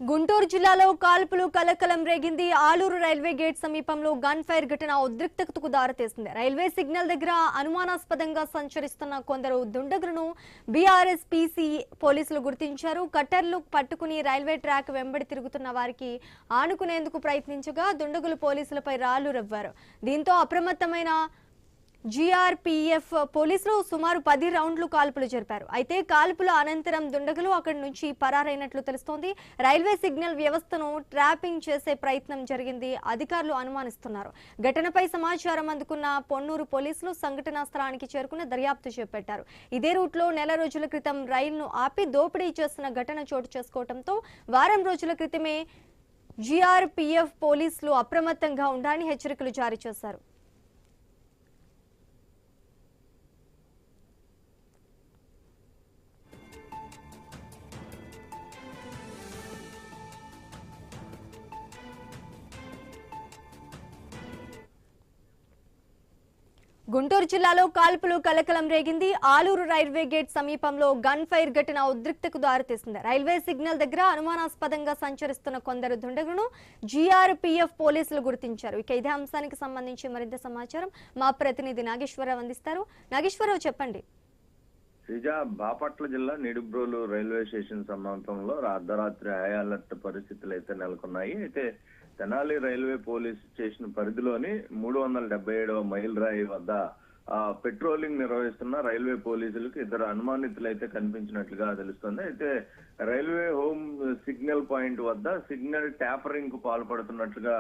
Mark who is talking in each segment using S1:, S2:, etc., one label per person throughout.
S1: గుంటూరు జిల్లాలో కాల్పులు కలకలం రేగింది. ఆలూరు రైల్వే గేట్ సమీపంలో గన్ ఫైర్ ఘటన ఉద్రిక్తతకు దారితీసింది. రైల్వే సిగ్నల్ దగ్గర అనుమానాస్పదంగా సంచరిస్తున్న కొందరు దుండగులను బీఆర్ఎస్ పీసీ పోలీసులు గుర్తించారు. కట్టర్లు పట్టుకుని రైల్వే ట్రాక్ వెంబడి తిరుగుతున్న వారికి ఆనుకునేందుకు ప్రయత్నించగా దుండగులు పోలీసులపై రాళ్లు రవ్వారు. దీంతో అప్రమత్తమైన జీఆర్పీఎఫ్ పోలీసులు సుమారు 10 రౌండ్లు కాల్పులు జరిపారు. అయితే కాల్పుల అనంతరం దుండగులు అక్కడి నుంచి పరారైనట్లు తెలుస్తోంది. రైల్వే సిగ్నల్ వ్యవస్థను ట్రాపింగ్ చేసే ప్రయత్నం జరిగింది అధికారులు అనుమానిస్తున్నారు. ఘటనపై సమాచారం అందుకున్న పొన్నూరు పోలీసులు సంఘటనా స్థలానికి చేరుకుని దర్యాప్తు చేపట్టారు. ఇదే రూట్లో నెల రోజుల క్రితం రైలును ఆపి దోపిడీ చేస్తున్న ఘటన చోటు చేసుకోవడంతో వారం రోజుల క్రితమే జీఆర్పీఎఫ్ పోలీసులు అప్రమత్తంగా ఉండాలని హెచ్చరికలు జారీ చేశారు. గుంటూరు జిల్లాలో కాల్పులు కలకలం రేగింది. ఆలూరు రైల్వే గేట్ సమీపంలో గన్ ఫైర్ ఘటన ఉద్రిక్తతకు దారితీసింది. రైల్వే సిగ్నల్ దగ్గర అనుమానాస్పదంగా సంచరిస్తున్న కొందరు దుండగులను జీఆర్పీఎఫ్ పోలీసులు గుర్తించారు. ఇక ఇదే అంశానికి సంబంధించి మరింత సమాచారం మా ప్రతినిధి నాగేశ్వరరావు అందిస్తారు. నాగేశ్వరరావు, చెప్పండి.
S2: బాపట్ల జిల్లా నిడుబ్రోలు రైల్వే స్టేషన్ సమీపంలో అర్ధరాత్రి హై అలర్ట్ పరిస్థితులు అయితే నెలకొన్నాయి. అయితే తెనాలి రైల్వే పోలీస్ స్టేషన్ పరిధిలోని 377వ మైల్ రాయి వద్ద పెట్రోలింగ్ నిర్వహిస్తున్న రైల్వే పోలీసులకు ఇద్దరు అనుమానితులు అయితే కనిపించినట్లుగా తెలుస్తుంది. అయితే రైల్వే హోమ్ సిగ్నల్ పాయింట్ వద్ద సిగ్నల్ ట్యాపరింగ్ కు పాల్పడుతున్నట్లుగా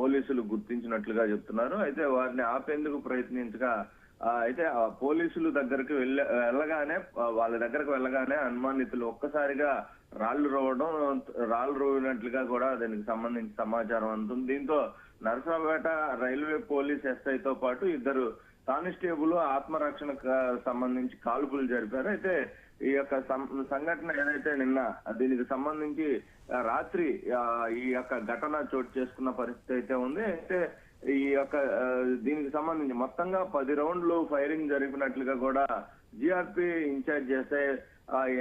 S2: పోలీసులు గుర్తించినట్లుగా చెప్తున్నారు. అయితే వారిని ఆపేందుకు ప్రయత్నించగా అయితే ఆ పోలీసులు దగ్గరకు వెళ్ళగానే వాళ్ళ దగ్గరకు వెళ్ళగానే అనుమానితులు ఒక్కసారిగా రాళ్లు రోవినట్లుగా కూడా దానికి సంబంధించి సమాచారం అందుతుంది. దీంతో నరసరావుపేట రైల్వే పోలీస్ ఎస్ఐతో పాటు ఇద్దరు కానిస్టేబుల్ ఆత్మరక్షణకు సంబంధించి కాల్పులు జరిపారు. అయితే ఈ యొక్క సంఘటన ఏదైతే నిన్న దీనికి సంబంధించి రాత్రి ఈ యొక్క ఘటన చోటు చేసుకున్న పరిస్థితి అయితే ఉంది. అయితే ఈ యొక్క దీనికి సంబంధించి మొత్తంగా 10 రౌండ్లు ఫైరింగ్ జరిపినట్లుగా కూడా జిఆర్పీ ఇన్ఛార్జ్ చేస్తే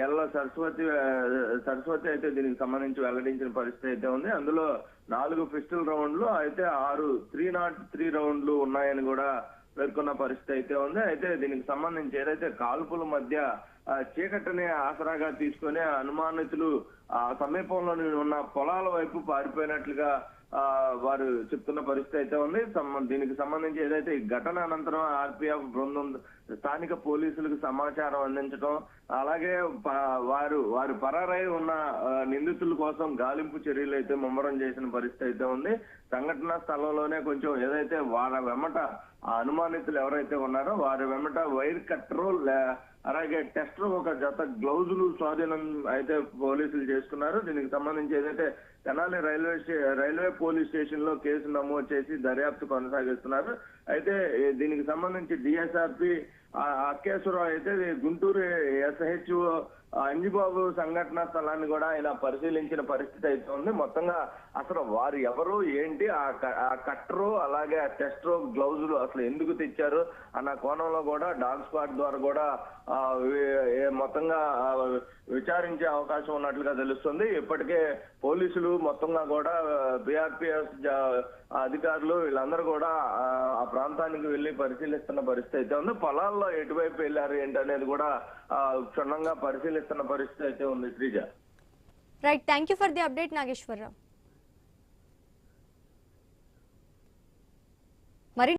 S2: ఎల్ల సరస్వతి అయితే దీనికి సంబంధించి వెల్లడించిన పరిస్థితి అయితే ఉంది. అందులో 4 పిస్టల్ రౌండ్లు అయితే 6 303 రౌండ్లు ఉన్నాయని కూడా పేర్కొన్న పరిస్థితి అయితే ఉంది. అయితే దీనికి సంబంధించి ఏదైతే కాల్పుల మధ్య చీకటిని ఆసరాగా తీసుకుని అనుమానితులు ఆ సమీపంలోని ఉన్న పొలాల వైపు పారిపోయినట్లుగా వారు చెప్తున్న పరిస్థితి అయితే ఉంది. దీనికి సంబంధించి ఏదైతే ఈ ఘటన అనంతరం ఆర్పీఎఫ్ బృందం స్థానిక పోలీసులకు సమాచారం అందించడం, అలాగే వారు పరారై ఉన్న నిందితుల కోసం గాలింపు చర్యలు అయితే ముమ్మరం చేసిన పరిస్థితి అయితే ఉంది. సంఘటనా స్థలంలోనే కొంచెం ఏదైతే వారి వెంబట ఆ అనుమానితులు ఎవరైతే ఉన్నారో వారి వెంబట వైర్ కట్టరు అలాగే టెస్టర్ ఒక జత గ్లౌజులు స్వాధీనం అయితే పోలీసులు చేసుకున్నారు. దీనికి సంబంధించి ఏదైతే తెనాలి రైల్వే పోలీస్ స్టేషన్ లో కేసు నమోదు చేసి దర్యాప్తు కొనసాగిస్తున్నారు. అయితే దీనికి సంబంధించి డిఎస్ఆర్పి అక్కేశ్వరరావు అయితే గుంటూరు ఎస్హెచ్ఓ అంజిబాబు సంఘటన స్థలాన్ని కూడా ఆయన పరిశీలించిన పరిస్థితి అయితే ఉంది. మొత్తంగా అసలు వారు ఎవరు ఏంటి, ఆ కట్టరు అలాగే ఆ టెస్టర్ గ్లౌజులు అసలు ఎందుకు తెచ్చారు అన్న కోణంలో కూడా డాగ్ స్క్వాడ్ ద్వారా కూడా మొత్తంగా విచారించే అవకాశం ఉన్నట్లుగా తెలుస్తుంది. ఇప్పటికే పోలీసులు మొత్తంగా కూడా బీఆర్పీఎస్ అధికారులు వీళ్ళందరూ కూడా ఆ ప్రాంతానికి వెళ్లి పరిశీలిస్తున్న పరిస్థితి అయితే ఉంది. పొలాల్లో ఎటువైపు వెళ్ళారు ఏంటి అనేది కూడా క్షుణ్ణంగా పరిశీలిస్తున్న పరిస్థితి అయితే ఉంది. Sreeja,
S1: right, thank you for the update Nageswararao.